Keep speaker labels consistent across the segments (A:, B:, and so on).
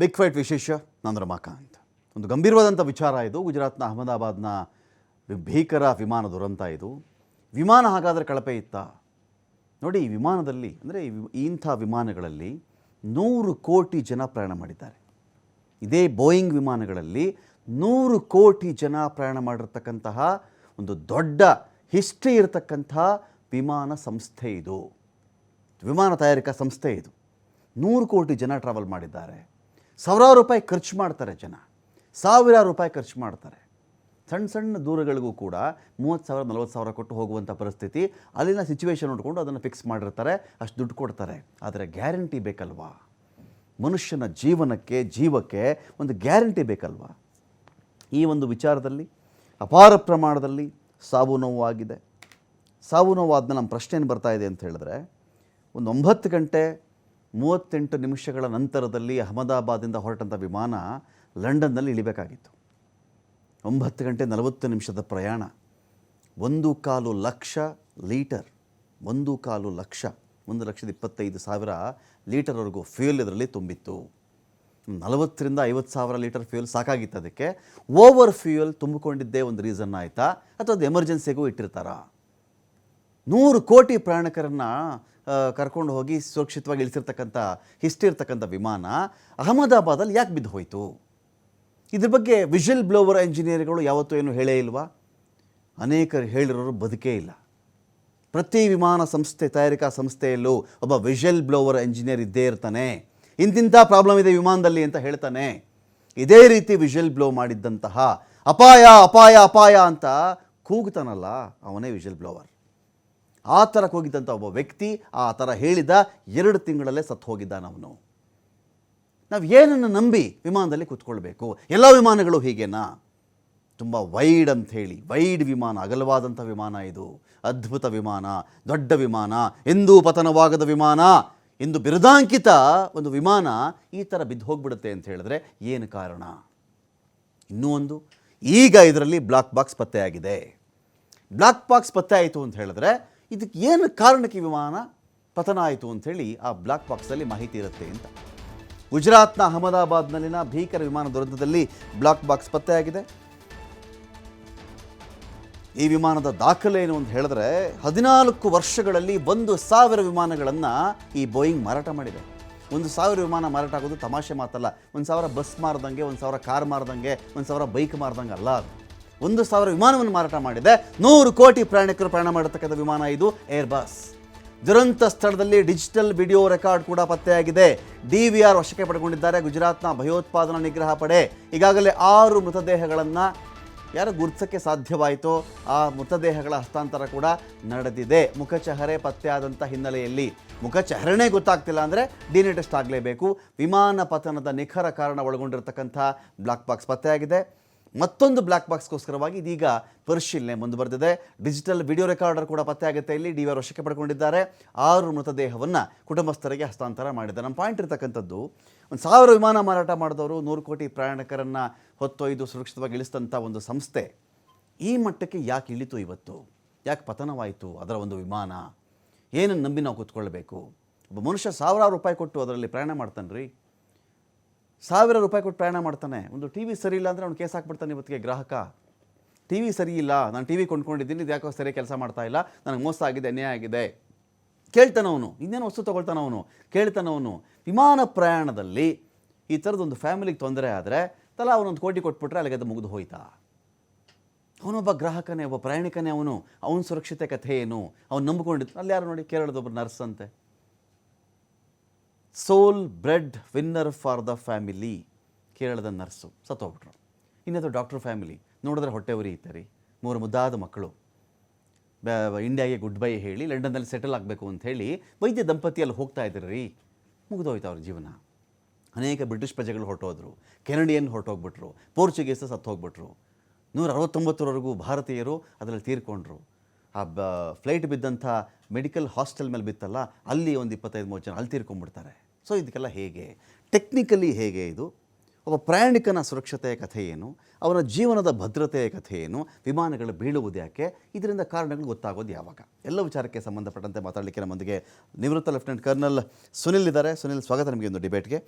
A: Big fight ವಿಶೇಷ ನಾನು ರಮಾಕಾಂತ್. ಒಂದು ಗಂಭೀರವಾದಂಥ ವಿಚಾರ ಇದು. ಗುಜರಾತ್ನ ಅಹಮದಾಬಾದ್ನ ಭೀಕರ ವಿಮಾನ ದುರಂತ ಇದು. ವಿಮಾನ ಹಾಗಾದರೆ ಕಳಪೆ ಇತ್ತಾ? ನೋಡಿ, ಈ ವಿಮಾನದಲ್ಲಿ ಅಂದರೆ ಇಂಥ ವಿಮಾನಗಳಲ್ಲಿ 100 ಕೋಟಿ ಜನ ಪ್ರಯಾಣ ಮಾಡಿದ್ದಾರೆ. ಇದೇ ಬೋಯಿಂಗ್ ವಿಮಾನಗಳಲ್ಲಿ 100 ಕೋಟಿ ಜನ ಪ್ರಯಾಣ ಮಾಡಿರ್ತಕ್ಕಂತಹ ಒಂದು ದೊಡ್ಡ ಹಿಸ್ಟ್ರಿ ಇರತಕ್ಕಂಥ ವಿಮಾನ ಸಂಸ್ಥೆ ಇದು. ವಿಮಾನ ತಯಾರಿಕಾ ಸಂಸ್ಥೆ ಇದು. 100 ಕೋಟಿ ಜನ ಟ್ರಾವೆಲ್ ಮಾಡಿದ್ದಾರೆ. ಸಾವಿರಾರು ರೂಪಾಯಿ ಖರ್ಚು ಮಾಡ್ತಾರೆ ಜನ, ಸಾವಿರಾರು ರೂಪಾಯಿ ಖರ್ಚು ಮಾಡ್ತಾರೆ. ಸಣ್ಣ ಸಣ್ಣ ದೂರಗಳಿಗೂ ಕೂಡ 30,000 40,000 ಕೊಟ್ಟು ಹೋಗುವಂಥ ಪರಿಸ್ಥಿತಿ. ಅಲ್ಲಿನ ಸಿಚುವೇಶನ್ ನೋಡಿಕೊಂಡು ಅದನ್ನು ಫಿಕ್ಸ್ ಮಾಡಿರ್ತಾರೆ, ಅಷ್ಟು ದುಡ್ಡು ಕೊಡ್ತಾರೆ. ಆದರೆ ಗ್ಯಾರಂಟಿ ಬೇಕಲ್ವಾ? ಮನುಷ್ಯನ ಜೀವಕ್ಕೆ ಒಂದು ಗ್ಯಾರಂಟಿ ಬೇಕಲ್ವಾ? ಈ ಒಂದು ವಿಚಾರದಲ್ಲಿ ಅಪಾರ ಪ್ರಮಾಣದಲ್ಲಿ ಸಾವು ನೋವು ಆಗಿದೆ. ಸಾವು ನೋವು ಆದ್ಮೇಲೆ ನಮ್ಮ ಪ್ರಶ್ನೆ ಏನು ಬರ್ತಾ ಇದೆ ಅಂತ ಹೇಳಿದ್ರೆ, ಒಂದು 9 ಗಂಟೆ 38 ನಿಮಿಷಗಳ ನಂತರದಲ್ಲಿ ಅಹಮದಾಬಾದಿಂದ ಹೊರಟಂಥ ವಿಮಾನ ಲಂಡನ್ನಲ್ಲಿ ಇಳಿಬೇಕಾಗಿತ್ತು. 9 ಗಂಟೆ 40 ನಿಮಿಷದ ಪ್ರಯಾಣ. 1.25 ಲಕ್ಷ ಲೀಟರ್ 1.25 ಲಕ್ಷ 1,25,000 ಲೀಟರ್ವರೆಗೂ ಫ್ಯೂಯಲ್ ಇದರಲ್ಲಿ ತುಂಬಿತ್ತು. 40,000 ರಿಂದ 50,000 ಲೀಟರ್ ಫ್ಯೂಯಲ್ ಸಾಕಾಗಿತ್ತು. ಅದಕ್ಕೆ ಓವರ್ ಫ್ಯೂಯಲ್ ತುಂಬಿಕೊಂಡಿದ್ದೇ ಒಂದು ರೀಸನ್ ಆಯಿತಾ, ಅಥವಾ ಅದು ಎಮರ್ಜೆನ್ಸಿಗೂ ಇಟ್ಟಿರ್ತಾರಾ? 100 ಕೋಟಿ ಪ್ರಯಾಣಿಕರನ್ನು ಕರ್ಕೊಂಡು ಹೋಗಿ ಸುರಕ್ಷಿತವಾಗಿ ಇಳಿಸಿರ್ತಕ್ಕಂಥ ಹಿಸ್ಟ್ರಿ ಇರ್ತಕ್ಕಂಥ ವಿಮಾನ ಅಹಮದಾಬಾದಲ್ಲಿ ಯಾಕೆ ಬಿದ್ದು ಹೋಯಿತು? ಇದ್ರ ಬಗ್ಗೆ ವಿಷಲ್ ಬ್ಲೋವರ್ ಇಂಜಿನಿಯರ್ಗಳು ಯಾವತ್ತೂ ಏನು ಹೇಳೇ ಇಲ್ವಾ? ಅನೇಕರು ಹೇಳಿರೋರು ಬದುಕೇ ಇಲ್ಲ. ಪ್ರತಿ ವಿಮಾನ ಸಂಸ್ಥೆ ತಯಾರಿಕಾ ಸಂಸ್ಥೆಯಲ್ಲೂ ಒಬ್ಬ ವಿಷಲ್ ಬ್ಲೋವರ್ ಇಂಜಿನಿಯರ್ ಇದ್ದೇ ಇರ್ತಾನೆ. ಇಂತಿಂಥ ಪ್ರಾಬ್ಲಮ್ ಇದೆ ವಿಮಾನದಲ್ಲಿ ಅಂತ ಹೇಳ್ತಾನೆ. ಇದೇ ರೀತಿ ವಿಷಲ್ ಬ್ಲೋ ಮಾಡಿದ್ದಂತಹ ಅಪಾಯ ಅಪಾಯ ಅಪಾಯ ಅಂತ ಕೂಗ್ತಾನಲ್ಲ, ಅವನೇ ವಿಷಲ್ ಬ್ಲೋವರ್. ಆ ಥರ ಕೂಗಿದ್ದಂಥ ಒಬ್ಬ ವ್ಯಕ್ತಿ ಆ ಥರ ಹೇಳಿದ 2 ತಿಂಗಳಲ್ಲೇ ಸತ್ತು ಹೋಗಿದ್ದಾನವನು. ನಾವು ಏನನ್ನು ನಂಬಿ ವಿಮಾನದಲ್ಲಿ ಕೂತ್ಕೊಳ್ಬೇಕು? ಎಲ್ಲ ವಿಮಾನಗಳು ಹೀಗೇನಾ? ತುಂಬ ವೈಡ್ ಅಂಥೇಳಿ, ವೈಡ್ ವಿಮಾನ, ಅಗಲವಾದಂಥ ವಿಮಾನ ಇದು. ಅದ್ಭುತ ವಿಮಾನ, ದೊಡ್ಡ ವಿಮಾನ, ಎಂದೂ ಪತನವಾಗದ ವಿಮಾನ ಎಂದು ಬಿರುದಾಂಕಿತ ಒಂದು ವಿಮಾನ ಈ ಥರ ಬಿದ್ದು ಹೋಗ್ಬಿಡುತ್ತೆ ಅಂತ ಹೇಳಿದ್ರೆ ಏನು ಕಾರಣ? ಇನ್ನೂ ಒಂದು, ಈಗ ಇದರಲ್ಲಿ ಬ್ಲಾಕ್ ಬಾಕ್ಸ್ ಪತ್ತೆಯಾಗಿದೆ. ಬ್ಲಾಕ್ ಬಾಕ್ಸ್ ಪತ್ತೆ ಆಯಿತು ಅಂತ ಹೇಳಿದ್ರೆ ಇದಕ್ಕೆ ಏನು ಕಾರಣಕ್ಕೆ ವಿಮಾನ ಪತನ ಆಯಿತು ಅಂಥೇಳಿ ಆ ಬ್ಲಾಕ್ ಬಾಕ್ಸಲ್ಲಿ ಮಾಹಿತಿ ಇರುತ್ತೆ ಅಂತ. ಗುಜರಾತ್ನ ಅಹಮದಾಬಾದ್ನಲ್ಲಿನ ಭೀಕರ ವಿಮಾನ ದುರಂತದಲ್ಲಿ ಬ್ಲಾಕ್ ಬಾಕ್ಸ್ ಪತ್ತೆಯಾಗಿದೆ. ಈ ವಿಮಾನದ ದಾಖಲೆ ಏನು ಅಂತ ಹೇಳಿದ್ರೆ, 14 ವರ್ಷಗಳಲ್ಲಿ 1,000 ವಿಮಾನಗಳನ್ನು ಈ ಬೋಯಿಂಗ್ ಮಾರಾಟ ಮಾಡಿದೆ. 1,000 ವಿಮಾನ ಮಾರಾಟ ಆಗೋದು ತಮಾಷೆ ಮಾತಲ್ಲ. 1,000 ಬಸ್ ಮಾರ್ದಂಗೆ, 1,000 ಕಾರ್ ಮಾರ್ದಂಗೆ, 1,000 ಬೈಕ್ ಮಾರ್ದಂಗೆ ಅಲ್ಲ. 1,000 ವಿಮಾನವನ್ನು ಮಾರಾಟ ಮಾಡಿದೆ. 100 ಕೋಟಿ ಪ್ರಯಾಣಿಕರು ಪ್ರಯಾಣ ಮಾಡತಕ್ಕಂಥ ವಿಮಾನ ಇದು ಏರ್ ಬಸ್. ದುರಂತ ಸ್ಥಳದಲ್ಲಿ ಡಿಜಿಟಲ್ ವಿಡಿಯೋ ರೆಕಾರ್ಡ್ ಕೂಡ ಪತ್ತೆಯಾಗಿದೆ. DVR ವಶಕ್ಕೆ ಪಡೆದುಕೊಂಡಿದ್ದಾರೆ ಗುಜರಾತ್ನ ಭಯೋತ್ಪಾದನಾ ನಿಗ್ರಹ ಪಡೆ. ಈಗಾಗಲೇ 6 ಮೃತದೇಹಗಳನ್ನು ಯಾರು ಗುರುತಿಸೋಕ್ಕೆ ಸಾಧ್ಯವಾಯಿತೋ ಆ ಮೃತದೇಹಗಳ ಹಸ್ತಾಂತರ ಕೂಡ ನಡೆದಿದೆ. ಮುಖಚಹರೆ ಪತ್ತೆಯಾದಂಥ ಹಿನ್ನೆಲೆಯಲ್ಲಿ, ಮುಖಚಹರೆನೇ ಗೊತ್ತಾಗ್ತಿಲ್ಲ ಅಂದರೆ DNA ಟೆಸ್ಟ್ ಆಗಲೇಬೇಕು. ವಿಮಾನ ಪತನದ ನಿಖರ ಕಾರಣ ಒಳಗೊಂಡಿರತಕ್ಕಂಥ ಬ್ಲಾಕ್ ಬಾಕ್ಸ್ ಪತ್ತೆಯಾಗಿದೆ. ಮತ್ತೊಂದು ಬ್ಲಾಕ್ ಬಾಕ್ಸ್ಗೋಸ್ಕರವಾಗಿ ಇದೀಗ ಪರಿಶೀಲನೆ ಮುಂದುವರೆದಿದೆ. ಡಿಜಿಟಲ್ ವಿಡಿಯೋ ರೆಕಾರ್ಡರ್ ಕೂಡ ಪತ್ತೆಯಾಗುತ್ತೆ. ಇಲ್ಲಿ DVR ವಶಕ್ಕೆ ಪಡ್ಕೊಂಡಿದ್ದಾರೆ. 6 ಮೃತದೇಹವನ್ನು ಕುಟುಂಬಸ್ಥರಿಗೆ ಹಸ್ತಾಂತರ ಮಾಡಿದ್ದಾರೆ. ನಮ್ಮ ಪಾಯಿಂಟ್ ಇರ್ತಕ್ಕಂಥದ್ದು, 1,000 ವಿಮಾನ ಮಾರಾಟ ಮಾಡಿದವರು 100 ಕೋಟಿ ಪ್ರಯಾಣಿಕರನ್ನು ಹೊತ್ತೊಯ್ದು ಸುರಕ್ಷಿತವಾಗಿ ಇಳಿಸಿದಂಥ ಒಂದು ಸಂಸ್ಥೆ ಈ ಮಟ್ಟಕ್ಕೆ ಯಾಕೆ ಇಳಿತು? ಇವತ್ತು ಯಾಕೆ ಪತನವಾಯಿತು ಅದರ ಒಂದು ವಿಮಾನ? ಏನನ್ನು ನಂಬಿ ನಾವು ಕೂತ್ಕೊಳ್ಬೇಕು? ಒಬ್ಬ ಮನುಷ್ಯ ಸಾವಿರಾರು ರೂಪಾಯಿ ಕೊಟ್ಟು ಅದರಲ್ಲಿ ಪ್ರಯಾಣ ಮಾಡ್ತಾನೆ ರೀ. 1,000 ರೂಪಾಯಿ ಕೊಟ್ಟು ಪ್ರಯಾಣ ಮಾಡ್ತಾನೆ. ಒಂದು TV ಸರಿ ಇಲ್ಲ ಅಂದರೆ ಅವ್ನು ಕೇಸ್ ಹಾಕ್ಬಿಡ್ತಾನೆ. ಇವತ್ತಿಗೆ ಗ್ರಾಹಕ TV ಸರಿ ಇಲ್ಲ, ನಾನು TV ಕೊಂಡ್ಕೊಂಡಿದ್ದೀನಿ, ಇದು ಯಾಕೋ ಸರಿ ಕೆಲಸ ಮಾಡ್ತಾ ಇಲ್ಲ, ನನಗೆ ಮೋಸ ಆಗಿದೆ, ಅನ್ಯಾಯ ಆಗಿದೆ ಕೇಳ್ತಾನವನು. ಇನ್ನೇನು ವಸ್ತು ತೊಗೊಳ್ತಾನವನು, ಕೇಳ್ತಾನವನು. ವಿಮಾನ ಪ್ರಯಾಣದಲ್ಲಿ ಈ ಥರದೊಂದು ಫ್ಯಾಮಿಲಿಗೆ ತೊಂದರೆ ಆದರೆ ತಲಾ ಅವನೊಂದು ಕೋಟಿ ಕೊಟ್ಬಿಟ್ರೆ ಅಲ್ಲಿಗೆ ಅದು ಮುಗಿದು ಹೋಯ್ತಾ? ಅವನೊಬ್ಬ ಗ್ರಾಹಕನೇ, ಒಬ್ಬ ಪ್ರಯಾಣಿಕನೇ. ಅವನ ಸುರಕ್ಷತೆ ಕಥೆ ಏನು? ಅವನು ನಂಬಿಕೊಂಡಿದ್ದು. ಅಲ್ಲಿ ಯಾರು ನೋಡಿ, ಕೇರಳದೊಬ್ಬರು ನರ್ಸ್ ಅಂತೆ, sole breadwinner for the family, ಕೇರಳದ ನರ್ಸು ಸತ್ತೋಗ್ಬಿಟ್ರು. ಇನ್ನದು ಡಾಕ್ಟರ್ ಫ್ಯಾಮಿಲಿ ನೋಡಿದ್ರೆ ಹೊಟ್ಟೆ ಉರಿ ಇತ್ತು ರೀ. 3 ಮುದ್ದಾದ ಮಕ್ಕಳು. ಇಂಡಿಯಾಗೆ ಗುಡ್ ಬೈ ಹೇಳಿ ಲಂಡನ್ನಲ್ಲಿ ಸೆಟಲ್ ಆಗಬೇಕು ಅಂಥೇಳಿ ವೈದ್ಯ ದಂಪತಿಯಲ್ಲಿ ಹೋಗ್ತಾ ಇದ್ರು ರೀ. ಮುಗಿದೋಯ್ತು ಅವ್ರ ಜೀವನ. ಅನೇಕ ಬ್ರಿಟಿಷ್ ಪ್ರಜೆಗಳು ಹೊರಟೋದ್ರು, ಕೆನಡಿಯನ್ ಹೊರಟೋಗ್ಬಿಟ್ರು, ಪೋರ್ಚುಗೀಸ್ ಸತ್ತು ಹೋಗ್ಬಿಟ್ರು. 169ವರೆಗೂ ಭಾರತೀಯರು ಅದರಲ್ಲಿ ತೀರ್ಕೊಂಡ್ರು. ಆ ಫ್ಲೈಟ್ ಬಿದ್ದಂಥ ಮೆಡಿಕಲ್ ಹಾಸ್ಟೆಲ್ ಮೇಲೆ ಬಿತ್ತಲ್ಲ, ಅಲ್ಲಿ ಒಂದು 25-30 ಜನ ಅಲ್ಲಿ ತೀರ್ಕೊಂಡ್ಬಿಡ್ತಾರೆ. ಸೊ ಇದಕ್ಕೆಲ್ಲ ಹೇಗೆ, ಟೆಕ್ನಿಕಲಿ ಹೇಗೆ ಇದು? ಒಬ್ಬ ಪ್ರಯಾಣಿಕನ ಸುರಕ್ಷತೆಯ ಕಥೆ ಏನು? ಅವನ ಜೀವನದ ಭದ್ರತೆಯ ಕಥೆ ಏನು? ವಿಮಾನಗಳು ಬೀಳುವುದು ಯಾಕೆ? ಇದರಿಂದ ಕಾರಣಗಳು ಗೊತ್ತಾಗೋದು ಯಾವಾಗ? ಎಲ್ಲ ವಿಚಾರಕ್ಕೆ ಸಂಬಂಧಪಟ್ಟಂತೆ ಮಾತಾಡಲಿಕ್ಕೆ ನಮ್ಮೊಂದಿಗೆ ನಿವೃತ್ತ ಲೆಫ್ಟಿನೆಂಟ್ ಕರ್ನಲ್ ಸುನಿಲ್ ಇದ್ದಾರೆ. ಸುನಿಲ್, ಸ್ವಾಗತ ನಿಮಗೆ ಒಂದು ಡಿಬೇಟ್ಗೆ.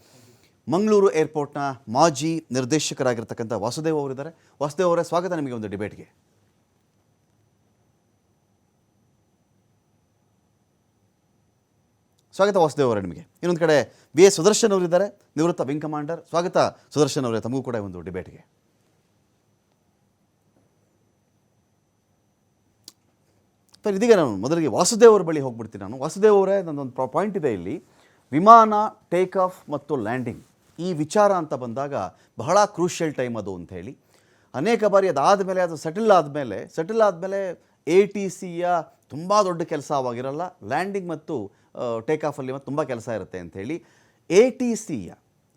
A: ಮಂಗಳೂರು ಏರ್ಪೋರ್ಟ್ನ ಮಾಜಿ ನಿರ್ದೇಶಕರಾಗಿರ್ತಕ್ಕಂಥ ವಾಸುದೇವ್ ಅವರಿದ್ದಾರೆ. ವಾಸುದೇವ್ ಅವರೇ, ಸ್ವಾಗತ ನಿಮಗೆ ಒಂದು ಡಿಬೇಟ್ಗೆ. ಸ್ವಾಗತ ವಾಸುದೇವ್ ಅವರೇ ನಿಮಗೆ. ಇನ್ನೊಂದು ಕಡೆ BS ಸುದರ್ಶನ್ ಅವರಿದ್ದಾರೆ, ನಿವೃತ್ತ ವಿಂಗ್ ಕಮಾಂಡರ್. ಸ್ವಾಗತ ಸುದರ್ಶನ್ ಅವರೇ, ತಮಗೂ ಕೂಡ ಒಂದು ಡಿಬೇಟ್ಗೆ. ಇದೀಗ ನಾನು ಮೊದಲಿಗೆ ವಾಸುದೇವ್ ಅವರ ಬಳಿ ಹೋಗ್ಬಿಡ್ತೀನಿ. ವಾಸುದೇವ್ ಅವರೇ, ನನ್ನೊಂದು ಪಾಯಿಂಟ್ ಇದೆ ಇಲ್ಲಿ. ವಿಮಾನ ಟೇಕ್ ಆಫ್ ಮತ್ತು ಲ್ಯಾಂಡಿಂಗ್ ಈ ವಿಚಾರ ಅಂತ ಬಂದಾಗ ಬಹಳ ಕ್ರೂಷಿಯಲ್ ಟೈಮ್ ಅದು ಅಂತ ಹೇಳಿ ಅನೇಕ ಬಾರಿ ಅದಾದಮೇಲೆ ಅದು ಸೆಟಲ್ ಆದಮೇಲೆ ATCಯ ತುಂಬ ದೊಡ್ಡ ಕೆಲಸ ಅವಾಗಿರಲ್ಲ, ಲ್ಯಾಂಡಿಂಗ್ ಮತ್ತು ಟೇಕ್ ಆಫಲ್ಲಿ ಮತ್ತು ತುಂಬ ಕೆಲಸ ಇರುತ್ತೆ ಅಂಥೇಳಿ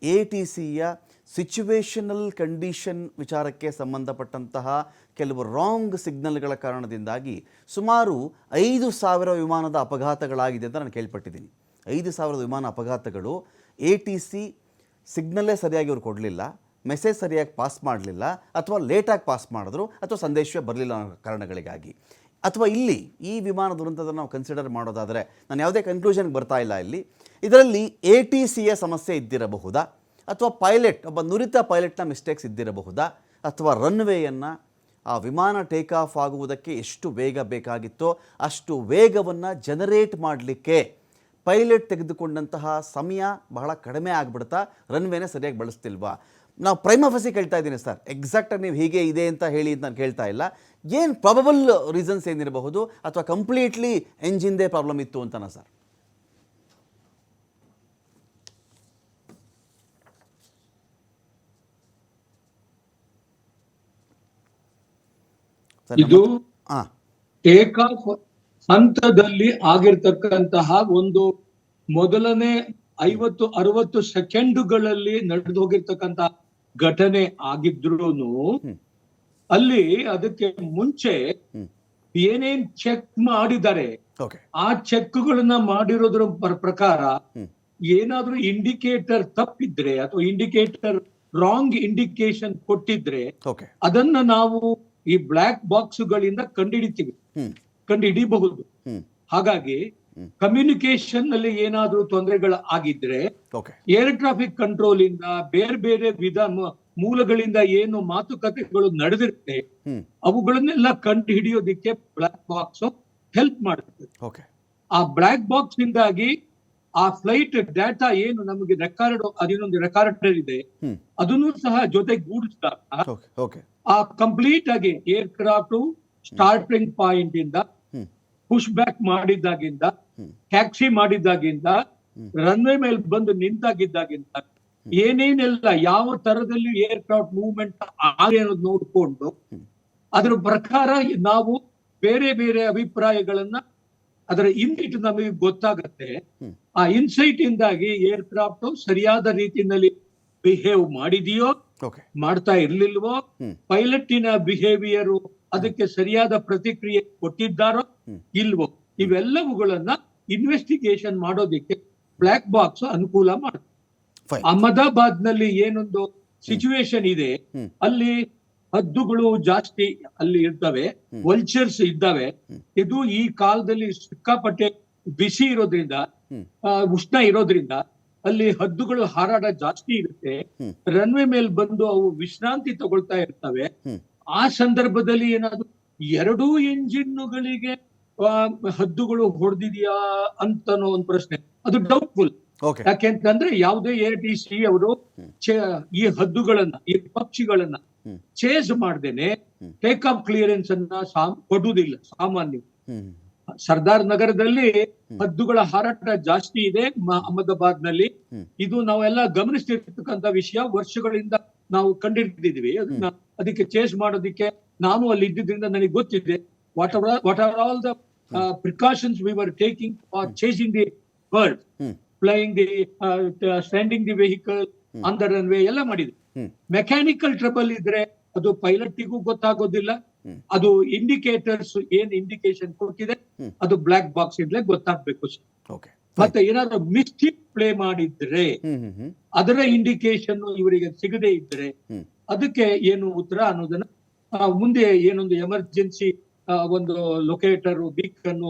A: ATCಯ ಸಿಚುವೇಷನಲ್ ಕಂಡೀಷನ್ ವಿಚಾರಕ್ಕೆ ಸಂಬಂಧಪಟ್ಟಂತಹ ಕೆಲವು ರಾಂಗ್ ಸಿಗ್ನಲ್ಗಳ ಕಾರಣದಿಂದಾಗಿ ಸುಮಾರು 5,000 ವಿಮಾನದ ಅಪಘಾತಗಳಾಗಿದೆ ಅಂತ ನಾನು ಕೇಳ್ಪಟ್ಟಿದ್ದೀನಿ. 5,000 ವಿಮಾನ ಅಪಘಾತಗಳು ATC ಸಿಗ್ನಲ್ಲೇ ಸರಿಯಾಗಿ ಅವ್ರು ಕೊಡಲಿಲ್ಲ, ಮೆಸೇಜ್ ಸರಿಯಾಗಿ ಪಾಸ್ ಮಾಡಲಿಲ್ಲ, ಅಥವಾ ಲೇಟಾಗಿ ಪಾಸ್ ಮಾಡಿದ್ರು, ಅಥವಾ ಸಂದೇಶವೇ ಬರಲಿಲ್ಲ ಅನ್ನೋ ಕಾರಣಗಳಿಗಾಗಿ. ಅಥವಾ ಇಲ್ಲಿ ಈ ವಿಮಾನ ದುರಂತದ ನಾವು ಕನ್ಸಿಡರ್ ಮಾಡೋದಾದರೆ ನಾನು ಯಾವುದೇ ಕನ್ಕ್ಲೂಷನ್ಗೆ ಬರ್ತಾ ಇಲ್ಲ. ಇದರಲ್ಲಿ ATCಯ ಸಮಸ್ಯೆ ಇದ್ದಿರಬಹುದಾ, ಅಥವಾ ಒಬ್ಬ ನುರಿತ ಪೈಲಟ್ನ ಮಿಸ್ಟೇಕ್ಸ್ ಇದ್ದಿರಬಹುದಾ, ಅಥವಾ ರನ್ವೇಯನ್ನು ಆ ವಿಮಾನ ಟೇಕ್ ಆಫ್ ಆಗುವುದಕ್ಕೆ ಎಷ್ಟು ವೇಗ ಬೇಕಾಗಿತ್ತೋ ಅಷ್ಟು ವೇಗವನ್ನು ಜನರೇಟ್ ಮಾಡಲಿಕ್ಕೆ ಪೈಲಟ್ ತೆಗೆದುಕೊಂಡಂತಹ ಸಮಯ ಬಹಳ ಕಡಿಮೆ ಆಗಿಬಿಡ್ತಾ ರನ್ವೇನೇ ಸರಿಯಾಗಿ ಬಳಸ್ತಿಲ್ವಾ? ನಾವು ಪ್ರೈಮಫಸಿ ಕೇಳ್ತಾ ಇದ್ದೀನಿ ಸರ್, ಎಕ್ಸಾಕ್ಟಾಗಿ ನೀವು ಹೀಗೆ ಇದೆ ಅಂತ ಹೇಳಿ ಅಂತ ನಾನು ಕೇಳ್ತಾ ಇಲ್ಲ. ಏನು ಪ್ರಾಬಬಲ್ ರೀಸನ್ಸ್ ಏನಿರಬಹುದು, ಅಥವಾ ಕಂಪ್ಲೀಟ್ಲಿ ಎಂಜಿನ್ದೇ ಪ್ರಾಬ್ಲಮ್ ಇತ್ತು ಅಂತನಾ ಸರ್?
B: ಇದು ಟೇಕ್ ಆಫ್ ಹಂತದಲ್ಲಿ ಆಗಿರ್ತಕ್ಕಂತಹ ಒಂದು ಮೊದಲನೇ 50-60 ಸೆಕೆಂಡುಗಳಲ್ಲಿ ನಡೆದು ಹೋಗಿರ್ತಕ್ಕಂತಹ ಘಟನೆ ಆಗಿದ್ರೂನು ಅಲ್ಲಿ ಅದಕ್ಕೆ ಮುಂಚೆ ಏನೇನ್ ಚೆಕ್ ಮಾಡಿದ್ದಾರೆ ಆ ಚೆಕ್ಗಳನ್ನ ಮಾಡಿರೋದ್ರ ಪ್ರಕಾರ ಏನಾದ್ರೂ ಇಂಡಿಕೇಟರ್ ತಪ್ಪಿದ್ರೆ ಅಥವಾ ಇಂಡಿಕೇಟರ್ ರಾಂಗ್ ಇಂಡಿಕೇಶನ್ ಕೊಟ್ಟಿದ್ರೆ ಅದನ್ನ ನಾವು ಈ ಬ್ಲಾಕ್ ಬಾಕ್ಸ್ ಗಳಿಂದ ಕಂಡುಹಿಡಿಯಬಹುದು. ಹಾಗಾಗಿ ಕಮ್ಯುನಿಕೇಶನ್ ನಲ್ಲಿ ಏನಾದ್ರೂ ತೊಂದರೆಗಳು ಆಗಿದ್ರೆ ಏರ್ ಟ್ರಾಫಿಕ್ ಕಂಟ್ರೋಲ್ ಇಂದ ಬೇರೆ ಬೇರೆ ಮೂಲಗಳಿಂದ ಏನು ಮಾತುಕತೆಗಳು ನಡೆದಿರುತ್ತೆ ಅವುಗಳನ್ನೆಲ್ಲ ಕಂಡು ಹಿಡಿಯೋದಿಕ್ಕೆ ಬ್ಲಾಕ್ ಬಾಕ್ಸ್ ಹೆಲ್ಪ್ ಮಾಡುತ್ತೆ. ಆ ಬ್ಲಾಕ್ ಬಾಕ್ಸ್ ಇಂದಾಗಿ ಆ ಫ್ಲೈಟ್ ಡಾಟಾ ಏನು ನಮಗೆ ಅದೇನೊಂದು ರೆಕಾರ್ಡರ್ ಇದೆ ಅದನ್ನು ಸಹ ಜೊತೆಗೂಡಿಸಿದಾಗ ಆ ಕಂಪ್ಲೀಟ್ ಆಗಿ ಏರ್ ಕ್ರಾಫ್ಟ್ ಸ್ಟಾರ್ಟಿಂಗ್ ಪಾಯಿಂಟ್ ಇಂದ ಪುಷ್ ಬ್ಯಾಕ್ ಮಾಡಿದ್ದಾಗಿಂದ ಟ್ಯಾಕ್ಸಿ ಮಾಡಿದ್ದಾಗಿಂದ ರನ್ವೇ ಮೇಲೆ ಬಂದು ನಿಂತಾಗಿದ್ದಾಗಿಂದ ಏನೇನೆಲ್ಲ ಯಾವ ತರದಲ್ಲಿ ಏರ್ ಕ್ರಾಫ್ಟ್ ಮೂವ್ಮೆಂಟ್ ಅನ್ನೋದು ನೋಡ್ಕೊಂಡು ಅದರ ಪ್ರಕಾರ ನಾವು ಬೇರೆ ಬೇರೆ ಅಭಿಪ್ರಾಯಗಳನ್ನ ಅದರ ಇನ್ಸೈಟ್ ನಮಗೆ ಗೊತ್ತಾಗತ್ತೆ. ಆ ಇನ್ಸೈಟ್ ಇಂದಾಗಿ ಏರ್ ಕ್ರಾಫ್ಟ್ ಸರಿಯಾದ ರೀತಿಯಲ್ಲಿ ಬಿಹೇವ್ ಮಾಡಿದೆಯೋ ಮಾಡ್ತಾ ಇರ್ಲಿಲ್ವೋ, ಪೈಲಟಿನ ಬಿಹೇವಿಯರ್ ಅದಕ್ಕೆ ಸರಿಯಾದ ಪ್ರತಿಕ್ರಿಯೆ ಕೊಟ್ಟಿದ್ದಾರೋ ಇಲ್ವೋ, ಇವೆಲ್ಲವುಗಳನ್ನ ಇನ್ವೆಸ್ಟಿಗೇಷನ್ ಮಾಡೋದಿಕ್ಕೆ ಬ್ಲಾಕ್ ಬಾಕ್ಸ್ ಅನುಕೂಲ ಮಾಡುತ್ತೆ. ಅಹಮದಾಬಾದ್ ನಲ್ಲಿ ಏನೊಂದು ಸಿಚುವೇಶನ್ ಇದೆ, ಅಲ್ಲಿ ಹದ್ದುಗಳು ಜಾಸ್ತಿ ಅಲ್ಲಿ ಇರ್ತವೆ, ವಲ್ಚರ್ಸ್ ಇದ್ದಾವೆ. ಇದು ಈ ಕಾಲದಲ್ಲಿ ಸಿಕ್ಕಾಪಟ್ಟೆ ಬಿಸಿ ಇರೋದ್ರಿಂದ, ಉಷ್ಣ ಇರೋದ್ರಿಂದ ಅಲ್ಲಿ ಹದ್ದುಗಳು ಹಾರಾಟ ಜಾಸ್ತಿ ಇರುತ್ತೆ. ರನ್ವೇ ಮೇಲೆ ಬಂದು ಅವು ವಿಶ್ರಾಂತಿ ತಗೊಳ್ತಾ ಇರ್ತವೆ. ಆ ಸಂದರ್ಭದಲ್ಲಿ ಏನಾದ್ರು 2 ಎಂಜಿನ್ಗಳಿಗೆ ಹದ್ದುಗಳು ಹೊಡೆದಿದ್ಯಾ ಅಂತನೋ ಒಂದು ಪ್ರಶ್ನೆ, ಅದು ಡೌಟ್ಫುಲ್. ಯಾಕೆಂತಂದ್ರೆ ಯಾವುದೇ ATC ಅವರು ಈ ಹದ್ದುಗಳನ್ನ, ಈ ಪಕ್ಷಿಗಳನ್ನ ಚೇಸ್ ಮಾಡ್ದೇನೆ ಟೇಕ್ ಆಫ್ ಕ್ಲಿಯರೆನ್ಸ್ ಅನ್ನ ಕೊಡುವುದಿಲ್ಲ ಸಾಮಾನ್ಯ. ಸರ್ದಾರ್ ನಗರದಲ್ಲಿ ಹದ್ದುಗಳ ಹಾರಾಟ ಜಾಸ್ತಿ ಇದೆ ಅಹಮದಾಬಾದ್ ನಲ್ಲಿ. ಇದು ನಾವೆಲ್ಲ ಗಮನಿಸ್ತಿರ್ತಕ್ಕಂಥ ವಿಷಯ, ವರ್ಷಗಳಿಂದ ನಾವು ಕಂಡಿಡಿದಿದ್ವಿ. ಅದಕ್ಕೆ ಚೇಸ್ ಮಾಡೋದಿಕ್ಕೆ ನಾನು ಅಲ್ಲಿ ಇದ್ದಿದ್ರಿಂದ ನನಗೆ ಗೊತ್ತಿದೆ. What are all the precautions we were taking for chasing the bird, flying the standing the vehicle on the runway ಎಲ್ಲ ಮಾಡಿದ್ವಿ. ಮೆಕ್ಯಾನಿಕಲ್ ಟ್ರಬಲ್ ಇದ್ರೆ ಅದು ಪೈಲಟ್ಗೂ ಗೊತ್ತಾಗೋದಿಲ್ಲ. ಅದು ಇಂಡಿಕೇಟರ್ಸ್ ಏನ್ ಇಂಡಿಕೇಶನ್ ಕೊಟ್ಟಿದೆ ಅದು ಬ್ಲಾಕ್ ಬಾಕ್ಸ್ ಇಂದಲೇ ಗೊತ್ತಾಗ್ಬೇಕು. ಮತ್ತೆ ಏನಾದ್ರು ಮಿಸ್ಟೇಕ್ ಪ್ಲೇ ಮಾಡಿದ್ರೆ ಅದರ ಇಂಡಿಕೇಶನ್ ಇವರಿಗೆ ಸಿಗದೆ ಇದ್ರೆ ಅದಕ್ಕೆ ಏನು ಉತ್ತರ ಅನ್ನೋದನ್ನ ಮುಂದೆ ಏನೊಂದು ಎಮರ್ಜೆನ್ಸಿ ಒಂದು ಲೊಕೇಟರ್, ಬೀಕನ್,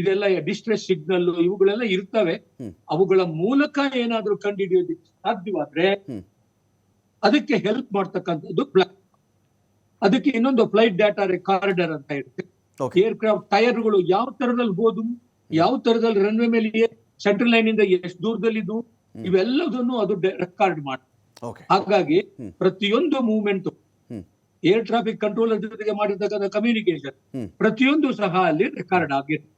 B: ಇದೆಲ್ಲ ಡಿಸ್ಟ್ರೆಸ್ ಸಿಗ್ನಲ್ ಇವುಗಳೆಲ್ಲ ಇರ್ತವೆ. ಅವುಗಳ ಮೂಲಕ ಏನಾದ್ರೂ ಕಂಡುಹಿಡಿಯೋದಕ್ಕೆ ಸಾಧ್ಯವಾದ್ರೆ ಅದಕ್ಕೆ ಹೆಲ್ಪ್ ಮಾಡ್ತಕ್ಕಂಥದ್ದು ಅದಕ್ಕೆ ಇನ್ನೊಂದು ಫ್ಲೈಟ್ ಡಾಟಾ ರೆಕಾರ್ಡರ್ ಅಂತ ಇರುತ್ತೆ. ಏರ್ಕ್ರಾಫ್ಟ್ ಟೈರ್ಗಳು ಯಾವ ತರದಲ್ಲಿ ಹೋದವು, ಯಾವ ತರದಲ್ಲಿ ರನ್ವೇ ಮೇಲೆ ಸೆಂಟ್ರಲ್ ಲೈನ್ ಇಂದ ಎಷ್ಟು ದೂರದಲ್ಲಿದ್ದು, ಇವೆಲ್ಲದನ್ನು ಅದು ರೆಕಾರ್ಡ್ ಮಾಡುತ್ತೆ. ಹಾಗಾಗಿ ಪ್ರತಿಯೊಂದು ಮೂವ್ಮೆಂಟ್ ಏರ್ ಟ್ರಾಫಿಕ್ ಕಂಟ್ರೋಲರ್ ಜೊತೆಗೆ ಮಾಡಿರ್ತಕ್ಕಂಥ ಕಮ್ಯುನಿಕೇಶನ್ ಪ್ರತಿಯೊಂದು ಸಹ ಅಲ್ಲಿ ರೆಕಾರ್ಡ್ ಆಗಿರುತ್ತೆ.